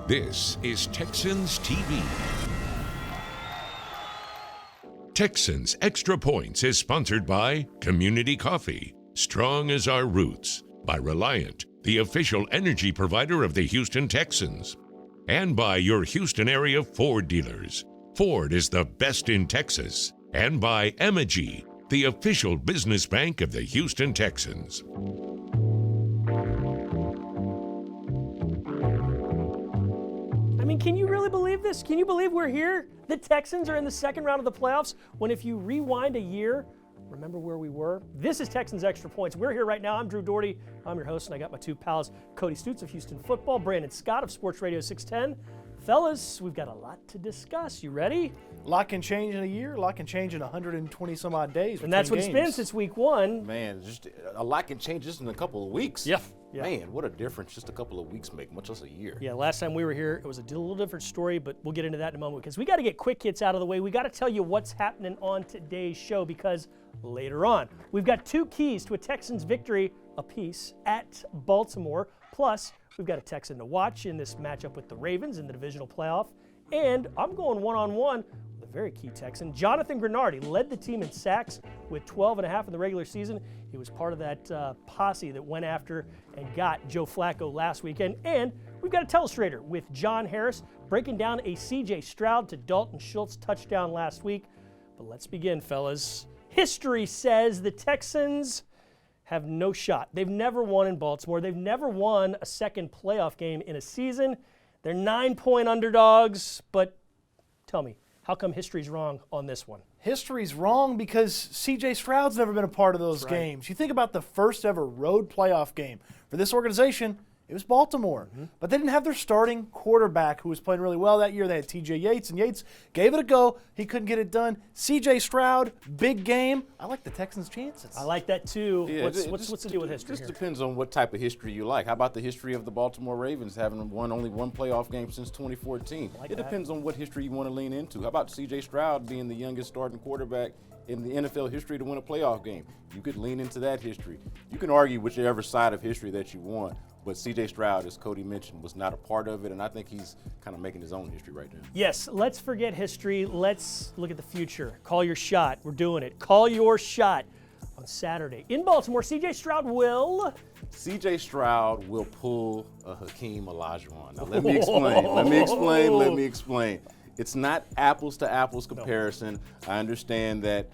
This is Texans TV. Texans Extra Points is sponsored by Community Coffee, strong as our roots, by Reliant, the official energy provider of the Houston Texans, and by your Houston area Ford dealers. Ford is the best in Texas, and by Emoji, the official business bank of the Houston Texans. I mean, can you really believe this? Can you believe we're here? The Texans are in the second round of the playoffs when if you rewind a year, remember where we were? This is Texans Extra Points. We're here right now. I'm Drew Dougherty. I'm your host, and I got my two pals, Cody Stoots of Houston Football, Brandon Scott of SportsRadio 610. Fellas, we've got a lot to discuss. You ready? A lot can change in a year. A lot can change in 120 some odd days. And that's what it's been since week one. Man, just a lot can change just in a couple of weeks. Yeah. Man, what a difference just a couple of weeks make, much less a year. Yeah, last time we were here, it was a little different story, but we'll get into that in a moment because we got to get quick hits out of the way. We got to tell you what's happening on today's show because later on, we've got two keys to a Texans victory apiece at Baltimore. Plus, we've got a Texan to watch in this matchup with the Ravens in the divisional playoff. And I'm going one-on-one with a very key Texan, Jonathan Greenard. He led the team in sacks with 12.5 in the regular season. He was part of that posse that went after and got Joe Flacco last weekend. And we've got a telestrator with John Harris breaking down a C.J. Stroud to Dalton Schultz touchdown last week. But let's begin, fellas. History says the Texans have no shot. They've never won in Baltimore. They've never won a second playoff game in a season. They're 9-point underdogs, but tell me, how come history's wrong on this one? History's wrong because C.J. Stroud's never been a part of those games. You think about the first ever road playoff game for this organization, it was Baltimore. But they didn't have their starting quarterback who was playing really well that year. They had T.J. Yates, and Yates gave it a go. He couldn't get it done. C.J. Stroud, big game. I like the Texans' chances. I like that too. Yeah, what's the deal with history This here? depends on what type of history you like. How about the history of the Baltimore Ravens having won only one playoff game since 2014? Like it that. depends on what history you want to lean into. How about C.J. Stroud being the youngest starting quarterback in the NFL history to win a playoff game? You could lean into that history. You can argue whichever side of history that you want. But C.J. Stroud, as Cody mentioned, was not a part of it, and I think he's kind of making his own history right now. Yes, let's forget history. Let's look at the future. Call your shot. We're doing it. Call your shot on Saturday. In Baltimore, C.J. Stroud will... C.J. Stroud will pull a Hakeem Olajuwon. Now, let me explain. It's not apples to apples comparison. I understand that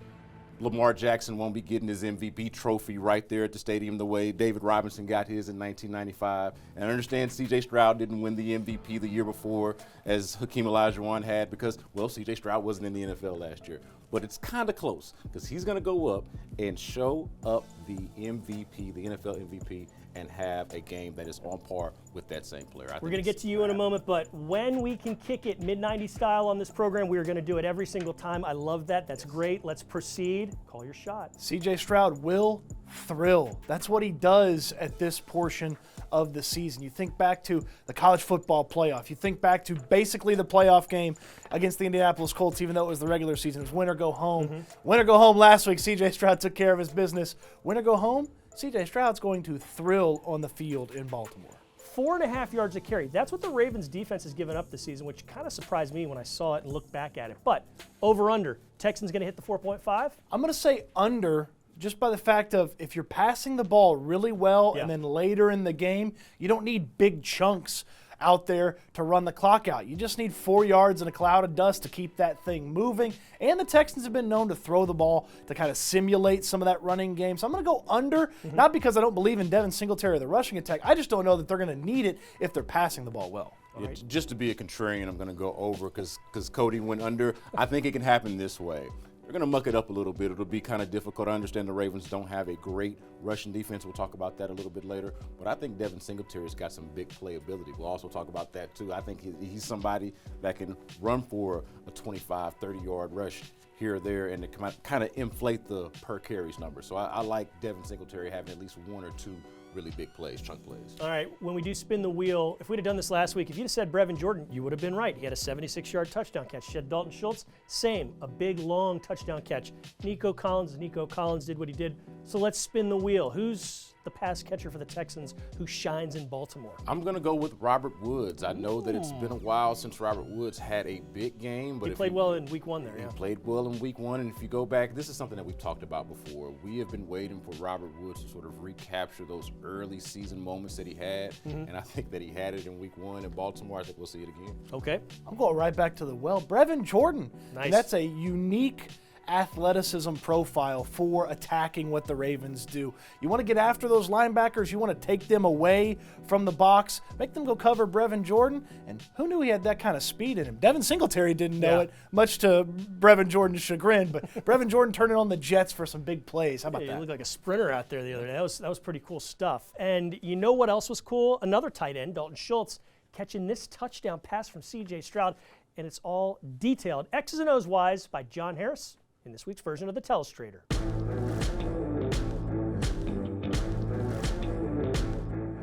Lamar Jackson won't be getting his MVP trophy right there at the stadium the way David Robinson got his in 1995. And I understand C.J. Stroud didn't win the MVP the year before as Hakeem Olajuwon had because, well, C.J. Stroud wasn't in the NFL last year. But it's kind of close because he's going to go up and show up the MVP, the NFL MVP, and have a game that is on par with that same player. We're going to get to you in a moment, but when we can kick it mid-90s style on this program, we are going to do it every single time. I love that. That's great. Let's proceed. Call your shot. C.J. Stroud will thrill. That's what he does at this portion of the season. You think back to the college football playoff. You think back to basically the playoff game against the Indianapolis Colts, even though it was the regular season. It was win or go home. Win or go home last week. C.J. Stroud took care of his business. Win or go home, C.J. Stroud's going to thrill on the field in Baltimore. 4.5 yards a carry. That's what the Ravens defense has given up this season, which kind of surprised me when I saw it and looked back at it. But over-under, Texans going to hit the 4.5? I'm going to say under just by the fact of if you're passing the ball really well and then later in the game, you don't need big chunks out there to run the clock out. You just need 4 yards in a cloud of dust to keep that thing moving. And the Texans have been known to throw the ball to kind of simulate some of that running game. So I'm going to go under, not because I don't believe in Devin Singletary or the rushing attack. I just don't know that they're going to need it if they're passing the ball well. Yeah, just to be a contrarian, I'm going to go over because Cody went under. I think it can happen this way. They're going to muck it up a little bit. It'll be kind of difficult. I understand the Ravens don't have a great rushing defense. We'll talk about that a little bit later. But I think Devin Singletary's got some big playability. We'll also talk about that, too. I think he's somebody that can run for a 25, 30-yard rush here or there and to kind of inflate the per carries number. So I like Devin Singletary having at least one or two really big plays, chunk plays. All right, when we do spin the wheel, if we'd have done this last week, if you'd have said Brevin Jordan, you would have been right. He had a 76-yard touchdown catch. Said Dalton Schultz, same, a big, long touchdown catch. Nico Collins did what he did. So let's spin the wheel. Who's the pass catcher for the Texans who shines in Baltimore? I'm going to go with Robert Woods. I know that it's been a while since Robert Woods had a big game. But he played well in week 1 there, yeah. He played well in week 1, and if you go back, this is something that we've talked about before. We have been waiting for Robert Woods to sort of recapture those early season moments that he had, and I think that he had it in week 1 in Baltimore. I think we'll see it again. Okay. I'm going right back to the well. Brevin Jordan. Nice. And that's a unique athleticism profile for attacking what the Ravens do. You want to get after those linebackers. You want to take them away from the box, make them go cover Brevin Jordan. And who knew he had that kind of speed in him? Devin Singletary didn't know it, much to Brevin Jordan's chagrin. But Brevin Jordan turning on the Jets for some big plays. How about that? He looked like a sprinter out there the other day. That was pretty cool stuff. And you know what else was cool? Another tight end, Dalton Schultz, catching this touchdown pass from C.J. Stroud. And it's all detailed. X's and O's wise by John Harris in this week's version of the Telestrator.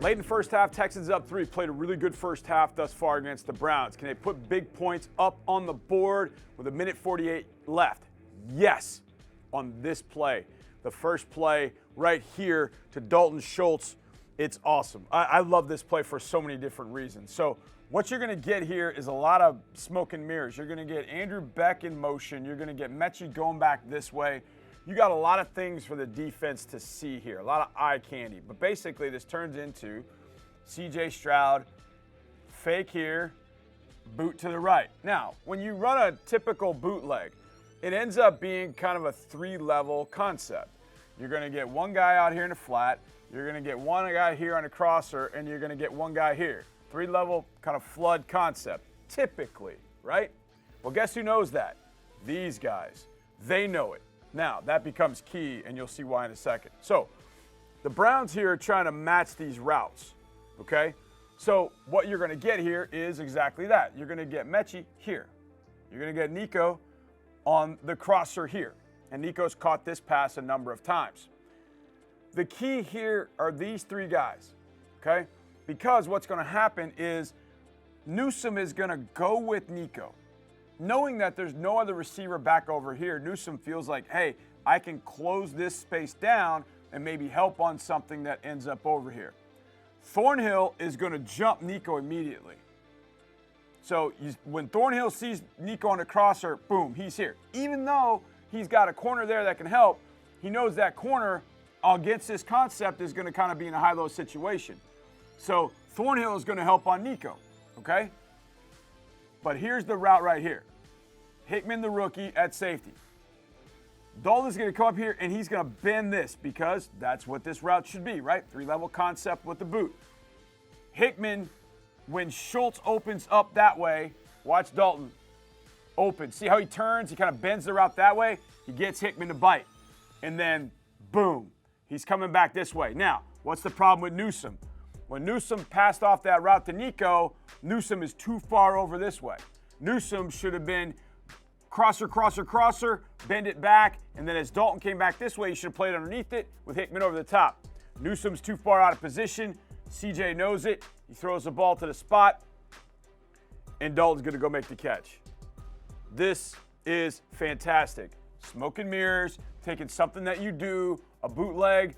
Late in the first half, Texans up 3. Played a really good first half thus far against the Browns. Can they put big points up on the board with 1:48 left? Yes, on this play. The first play right here to Dalton Schultz. It's awesome. I love this play for so many different reasons. So what you're going to get here is a lot of smoke and mirrors. You're going to get Andrew Beck in motion. You're going to get Mechie going back this way. You got a lot of things for the defense to see here, a lot of eye candy. But basically, this turns into C.J. Stroud, fake here, boot to the right. Now, when you run a typical bootleg, it ends up being kind of a 3-level concept. You're going to get one guy out here in the flat. You're going to get one guy here on a crosser, and you're going to get one guy here. 3-level kind of flood concept, typically, right? Well, guess who knows that? These guys. They know it. Now, that becomes key, and you'll see why in a second. So, the Browns here are trying to match these routes, okay? So, what you're going to get here is exactly that. You're going to get Mechie here. You're going to get Nico on the crosser here. And Nico's caught this pass a number of times. The key here are these 3 guys, okay? Because what's going to happen is Newsome is going to go with Nico. Knowing that there's no other receiver back over here, Newsome feels like, hey, I can close this space down and maybe help on something that ends up over here. Thornhill is going to jump Nico immediately. So when Thornhill sees Nico on the crosser, boom, he's here. Even though he's got a corner there that can help, he knows that corner against this concept is going to kind of be in a high-low situation. So Thornhill is going to help on Nico, okay? But here's the route right here. Hickman, the rookie, at safety. Dalton's going to come up here, and he's going to bend this because that's what this route should be, right? 3-level concept with the boot. Hickman, when Schultz opens up that way, watch Dalton open. See how he turns? He kind of bends the route that way. He gets Hickman to bite. And then, boom, he's coming back this way. Now, what's the problem with Newsome? When Newsome passed off that route to Nico, Newsome is too far over this way. Newsome should have been crosser, crosser, crosser, bend it back, and then as Dalton came back this way, he should have played underneath it with Hickman over the top. Newsome's too far out of position. CJ knows it. He throws the ball to the spot, and Dalton's going to go make the catch. This is fantastic. Smoke and mirrors, taking something that you do, a bootleg,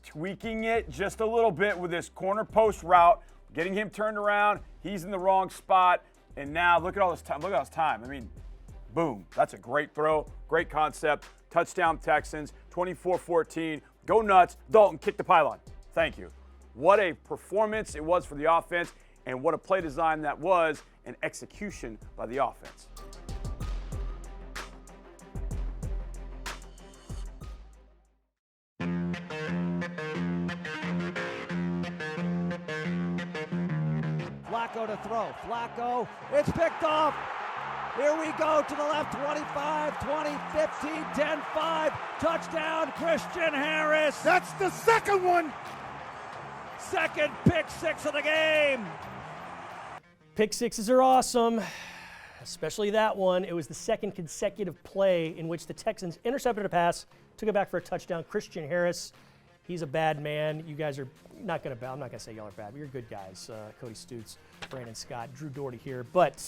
tweaking it just a little bit with this corner post route, getting him turned around. He's in the wrong spot, and now look at all this time. Look at all this time. I mean, boom. That's a great throw, great concept. Touchdown Texans, 24-14. Go nuts. Dalton, kick the pylon. Thank you. What a performance it was for the offense, and what a play design that was, and execution by the offense. Flacco to throw. Flacco, it's picked off. Here we go to the left, 25, 20, 15, 10, 5. Touchdown, Christian Harris. That's the second one. Second pick six of the game. Pick sixes are awesome, especially that one. It was the second consecutive play in which the Texans intercepted a pass, took it back for a touchdown. Christian Harris, he's a bad man. You guys are not going to, I'm not going to say y'all are bad, but you're good guys. Cody Stoots, Brandon Scott, Drew Dougherty here. But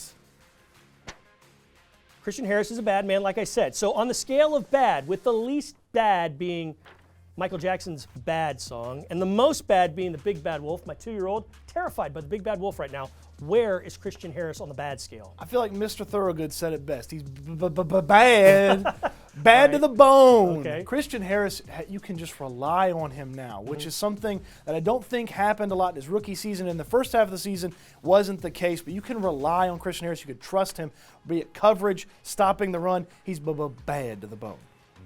Christian Harris is a bad man, like I said. So on the scale of bad, with the least bad being Michael Jackson's Bad song, and the most bad being the Big Bad Wolf. My 2-year-old, terrified by the Big Bad Wolf right now. Where is Christian Harris on the bad scale? I feel like Mr. Thorogood said it best. He's bad. Bad to the bone. Okay. Christian Harris, you can just rely on him now, which is something that I don't think happened a lot in his rookie season. In the first half of the season wasn't the case, but you can rely on Christian Harris. You could trust him, be it coverage, stopping the run. He's bad to the bone.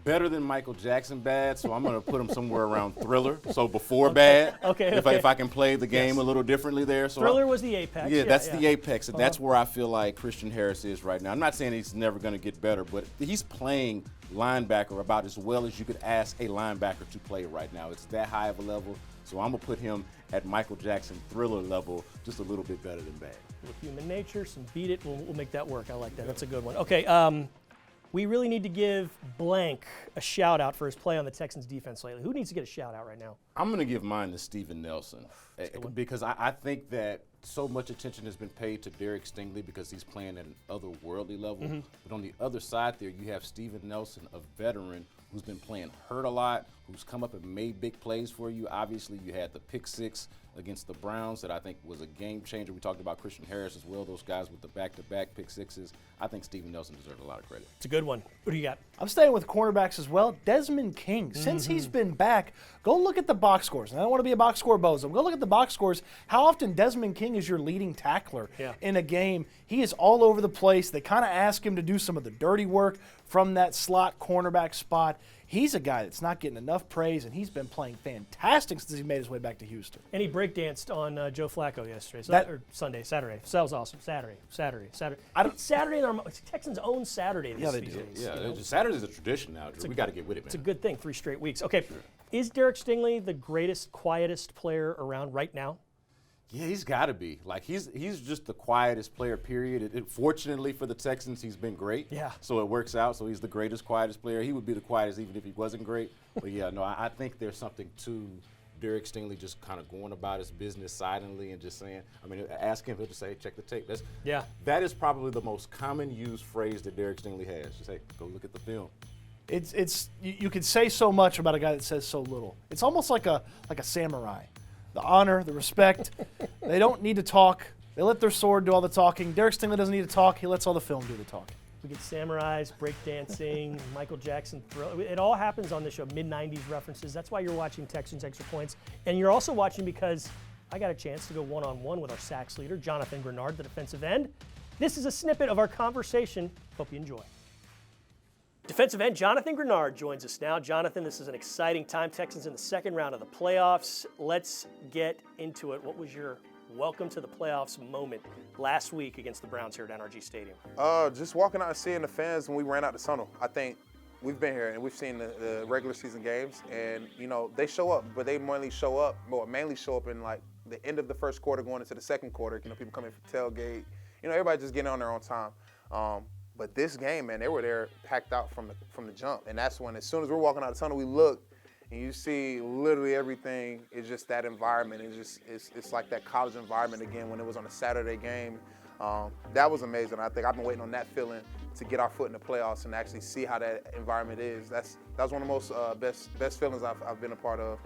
Better than Michael Jackson bad, so I'm going to put him somewhere around Thriller. So before bad, if I can play the game a little differently there. So Thriller was the apex. Yeah, that's the apex, and that's where I feel like Christian Harris is right now. I'm not saying he's never going to get better, but he's playing linebacker about as well as you could ask a linebacker to play right now. It's that high of a level, so I'm going to put him at Michael Jackson Thriller level, just a little bit better than bad. With human nature, some beat it, we'll make that work. I like that. That's a good one. Okay, we really need to give blank a shout out for his play on the Texans defense lately. Who needs to get a shout out right now? I'm going to give mine to Steven Nelson because I think that so much attention has been paid to Derek Stingley because he's playing at an otherworldly level. But on the other side there, you have Steven Nelson, a veteran who's been playing hurt a lot, who's come up and made big plays for you. Obviously, you had the pick six against the Browns that I think was a game changer. We talked about Christian Harris as well, those guys with the back-to-back pick sixes. I think Steven Nelson deserves a lot of credit. It's a good one. Who do you got? I'm staying with cornerbacks as well. Desmond King, since he's been back, go look at the box scores. And I don't want to be a box score bozo. Go look at the box scores. How often Desmond King is your leading tackler in a game. He is all over the place. They kind of ask him to do some of the dirty work from that slot cornerback spot. He's a guy that's not getting enough praise, and he's been playing fantastic since he made his way back to Houston. And he breakdanced on Joe Flacco yesterday, Saturday. So that was awesome. Saturday. It's Saturday. It's Texans' own Saturday this season. Yeah, Saturday's a tradition now, Drew. We got to get with it, man. It's a good thing, 3 straight weeks. Okay, is Derek Stingley the greatest, quietest player around right now? Yeah, he's got to be. Like, he's just the quietest player, period. Fortunately for the Texans, he's been great. Yeah. So it works out. So he's the greatest, quietest player. He would be the quietest even if he wasn't great. But, yeah, no, I think there's something to Derek Stingley just kind of going about his business silently and just saying, ask him, he'll just say, hey, check the tape. That is probably the most common used phrase that Derek Stingley has. Just say, go look at the film. You could say so much about a guy that says so little. It's almost like a samurai. The honor, the respect. They don't need to talk. They let their sword do all the talking. Derek Stingley doesn't need to talk. He lets all the film do the talking. We get samurais, breakdancing, Michael Jackson thrill. It all happens on this show, mid-90s references. That's why you're watching Texans Extra Points. And you're also watching because I got a chance to go one-on-one with our sacks leader, Jonathan Greenard, the defensive end. This is a snippet of our conversation. Hope you enjoy. Defensive end Jonathan Greenard joins us now. Jonathan, this is an exciting time. Texans in the second round of the playoffs. Let's get into it. What was your welcome to the playoffs moment last week against the Browns here at NRG Stadium? Just walking out and seeing the fans when we ran out the tunnel. I think we've been here and we've seen the regular season games, and they show up, but they mainly show up in like the end of the first quarter going into the second quarter. People coming from tailgate. Everybody just getting on their own time. But this game, man, they were there packed out from the jump. And that's when, as soon as we're walking out the tunnel, we look and you see literally everything is just that environment. It's like that college environment again when it was on a Saturday game. That was amazing. I think I've been waiting on that feeling to get our foot in the playoffs and actually see how that environment is. That was one of the most best feelings I've been a part of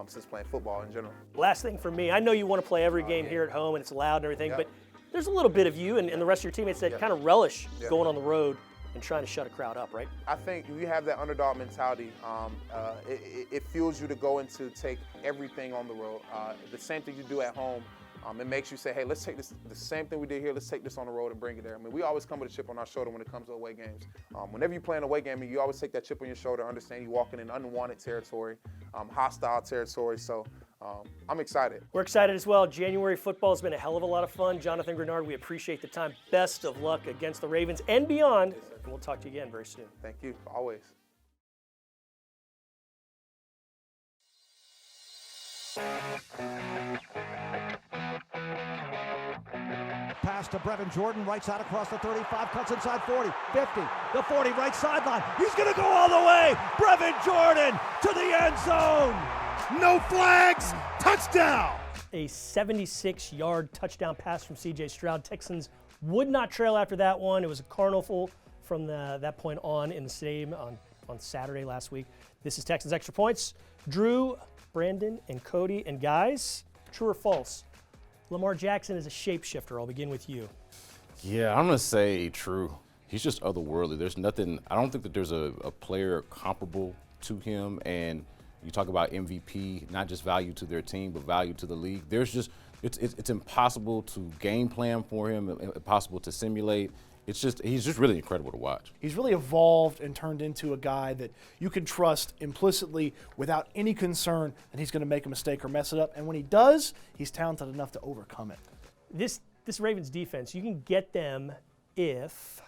since playing football in general. Last thing for me, I know you want to play every game here at home and it's loud and everything, but there's a little bit of you and the rest of your teammates that kind of relish going on the road and trying to shut a crowd up, right? I think you have that underdog mentality. It fuels you to go and to take everything on the road. The same thing you do at home, it makes you say, hey, let's take this, the same thing we did here, let's take this on the road and bring it there. We always come with a chip on our shoulder when it comes to away games. Whenever you play an away game, you always take that chip on your shoulder, understand you're walking in unwanted territory, hostile territory. So I'm excited. We're excited as well. January football has been a hell of a lot of fun. Jonathan Greenard, we appreciate the time. Best of luck against the Ravens and beyond. And we'll talk to you again very soon. Thank you, always. Pass to Brevin Jordan, right side across the 35, cuts inside 40, 50, the 40, right sideline. He's going to go all the way. Brevin Jordan to the end zone. No flags, touchdown. A 76-yard touchdown pass from C.J. Stroud. Texans would not trail after that one. It was a carnival from that point on in the stadium on on Saturday last week. This is Texans Extra Points. Drew, Brandon, and Cody. And guys, true or false? Lamar Jackson is a shapeshifter. I'll begin with you. Yeah, I'm going to say true. He's just otherworldly. There's nothing, I don't think that there's a player comparable to him. And you talk about MVP, not just value to their team, but value to the league. There's just, it's impossible to game plan for him, impossible to simulate. He's just really incredible to watch. He's really evolved and turned into a guy that you can trust implicitly without any concern that he's going to make a mistake or mess it up. And when he does, he's talented enough to overcome it. This Ravens defense, you can get them if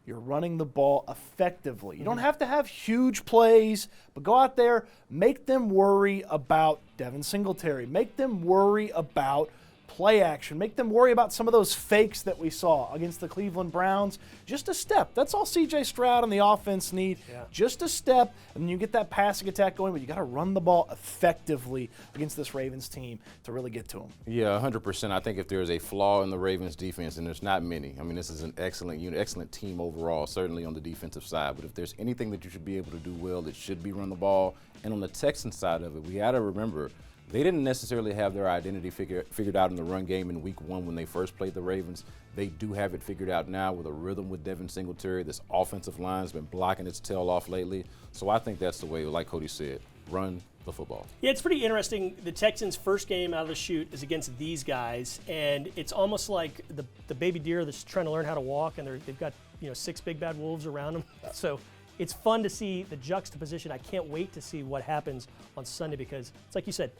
you're running the ball effectively. You don't have to have huge plays, but go out there, make them worry about Devin Singletary. Make them worry about play action. Make them worry about some of those fakes that we saw against the Cleveland Browns. Just a step. That's all C.J. Stroud and the offense need. Yeah. Just a step, and then you get that passing attack going, but you got to run the ball effectively against this Ravens team to really get to them. Yeah, 100%. I think if there's a flaw in the Ravens defense, and there's not many, I mean, this is an excellent unit, excellent team overall, certainly on the defensive side, but if there's anything that you should be able to do well, it should be run the ball. And on the Texans side of it, we got to remember, they didn't necessarily have their identity figured out in the run game in week 1 when they first played the Ravens. They do have it figured out now with a rhythm with Devin Singletary. This offensive line has been blocking its tail off lately. So I think that's the way, like Cody said, run the football. Yeah, it's pretty interesting. The Texans' first game out of the chute is against these guys, and it's almost like the baby deer that's trying to learn how to walk, and they've got 6 big bad wolves around them. So it's fun to see the juxtaposition. I can't wait to see what happens on Sunday because it's like you said,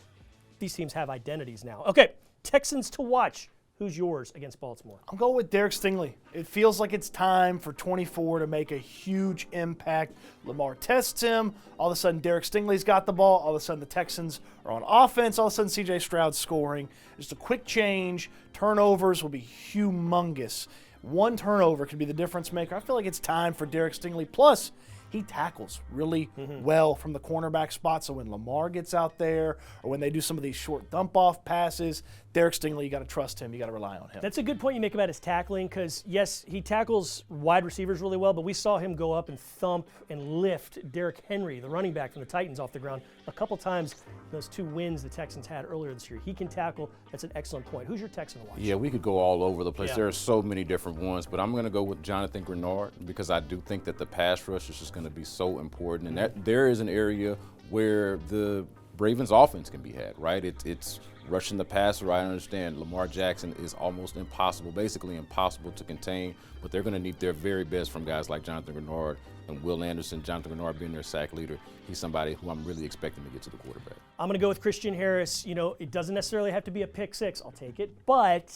these teams have identities now. Okay, Texans to watch. Who's yours against Baltimore? I'm going with Derek Stingley. It feels like it's time for 24 to make a huge impact. Lamar tests him. All of a sudden, Derek Stingley's got the ball. All of a sudden, the Texans are on offense. All of a sudden, C.J. Stroud's scoring. Just a quick change. Turnovers will be humongous. One turnover could be the difference maker. I feel like it's time for Derek Stingley. Plus, he tackles really well from the cornerback spot. So when Lamar gets out there or when they do some of these short dump-off passes, Derek Stingley, you got to trust him. You got to rely on him. That's a good point you make about his tackling because, yes, he tackles wide receivers really well, but we saw him go up and thump and lift Derrick Henry, the running back from the Titans, off the ground a couple times in those 2 wins the Texans had earlier this year. He can tackle. That's an excellent point. Who's your Texan to watch? Yeah, we could go all over the place. Yeah. There are so many different ones, but I'm going to go with Jonathan Greenard because I do think that the pass rush is just going to be so important, and that there is an area where the Ravens offense can be had, right? It's rushing the passer. I understand Lamar Jackson is almost impossible, basically impossible to contain, but they're going to need their very best from guys like Jonathan Greenard and Will Anderson. Jonathan Greenard being their sack leader, he's somebody who I'm really expecting to get to the quarterback. I'm going to go with Christian Harris. It doesn't necessarily have to be a pick six. I'll take it, but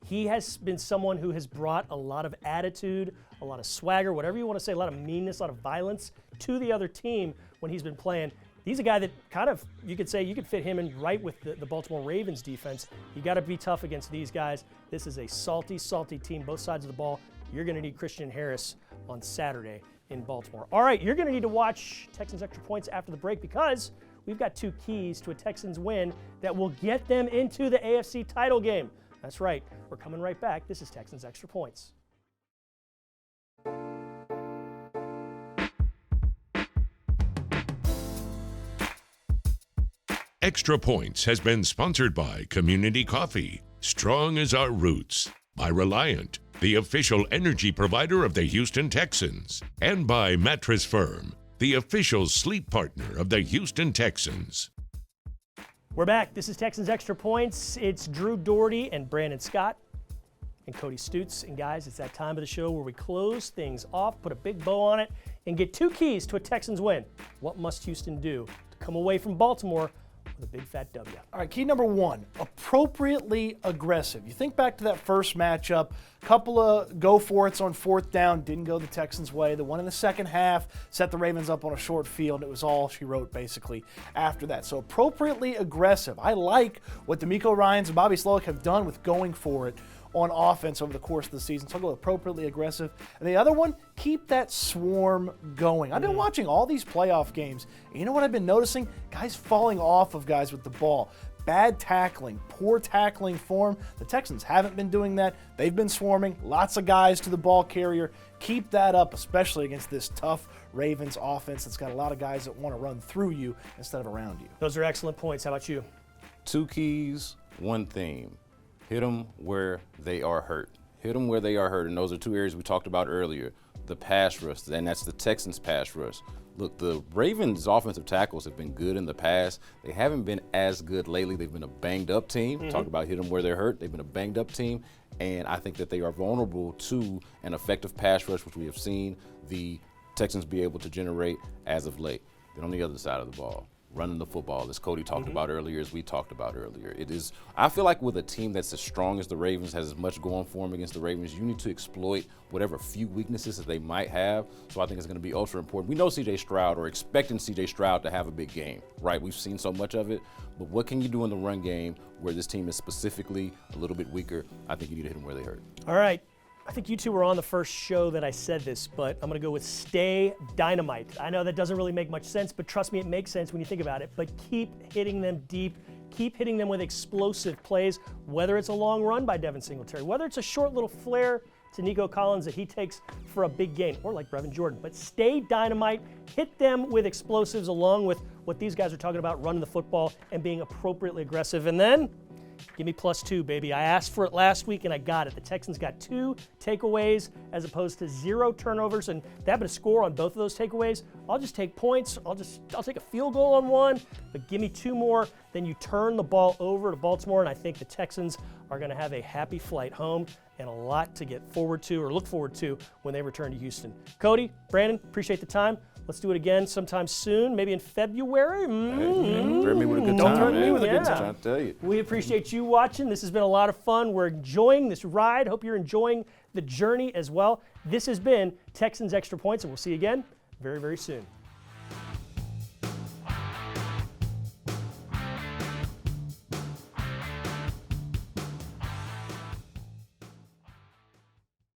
he has been someone who has brought a lot of attitude, a lot of swagger, whatever you want to say, a lot of meanness, a lot of violence to the other team when he's been playing. He's a guy that kind of, you could say, you could fit him in right with the Baltimore Ravens defense. You got to be tough against these guys. This is a salty, salty team, both sides of the ball. You're going to need Christian Harris on Saturday in Baltimore. All right, you're going to need to watch Texans Extra Points after the break because we've got 2 keys to a Texans win that will get them into the AFC title game. That's right. We're coming right back. This is Texans Extra Points. Extra Points has been sponsored by Community Coffee, Strong as Our Roots, by Reliant, the official energy provider of the Houston Texans, and by Mattress Firm, the official sleep partner of the Houston Texans. We're back. This is Texans Extra Points. It's Drew Dougherty and Brandon Scott and Cody Stoots. And guys, it's that time of the show where we close things off, put a big bow on it, and get 2 keys to a Texans win. What must Houston do to come away from Baltimore with a big fat W? All right, key number 1, appropriately aggressive. You think back to that first matchup, couple of go-for-its on 4th down, didn't go the Texans' way. The one in the second half set the Ravens up on a short field. It was all she wrote, basically, after that. So appropriately aggressive. I like what D'Amico Ryans and Bobby Slowick have done with going for it on offense over the course of the season. So I'll go appropriately aggressive. And the other one, keep that swarm going. I've been watching all these playoff games, and you know what I've been noticing? Guys falling off of guys with the ball. bad tackling, poor tackling form. The Texans haven't been doing that. They've been swarming, lots of guys to the ball carrier. Keep that up, especially against this tough Ravens offense that's got a lot of guys that want to run through you instead of around you. Those are excellent points. How about you? 2 keys, 1 theme. Hit them where they are hurt. Hit them where they are hurt, and those are 2 areas we talked about earlier. The pass rush, and that's the Texans' pass rush. Look, the Ravens' offensive tackles have been good in the past. They haven't been as good lately. They've been a banged-up team. Talk about hit them where they're hurt. They've been a banged-up team, and I think that they are vulnerable to an effective pass rush, which we have seen the Texans be able to generate as of late. Then on the other side of the ball, running the football, as Cody talked about earlier, as we talked about earlier. I feel like with a team that's as strong as the Ravens, has as much going for them against the Ravens, you need to exploit whatever few weaknesses that they might have. So I think it's going to be ultra important. We know C.J. Stroud, or expecting C.J. Stroud to have a big game, right? We've seen so much of it. But what can you do in the run game where this team is specifically a little bit weaker? I think you need to hit them where they hurt. All right. I think you two were on the first show that I said this, but I'm going to go with stay dynamite. I know that doesn't really make much sense, but trust me, it makes sense when you think about it. But keep hitting them deep. Keep hitting them with explosive plays, whether it's a long run by Devin Singletary, whether it's a short little flare to Nico Collins that he takes for a big gain, or like Brevin Jordan. But stay dynamite. Hit them with explosives along with what these guys are talking about, running the football and being appropriately aggressive. And then give me +2, baby. I asked for it last week and I got it. The Texans got 2 takeaways as opposed to 0 turnovers, and they happen to score on both of those takeaways. I'll just take points. I'll take a field goal on one, but give me 2 more. Then you turn the ball over to Baltimore, and I think the Texans are going to have a happy flight home and a lot to get forward to or look forward to when they return to Houston. Cody, Brandon, appreciate the time. Let's do it again sometime soon, maybe in February. Threaten me with a good Don't time, threaten me man. with a good I'm time. trying to tell you. We appreciate you watching. This has been a lot of fun. We're enjoying this ride. Hope you're enjoying the journey as well. This has been Texans Extra Points, and we'll see you again very, very soon.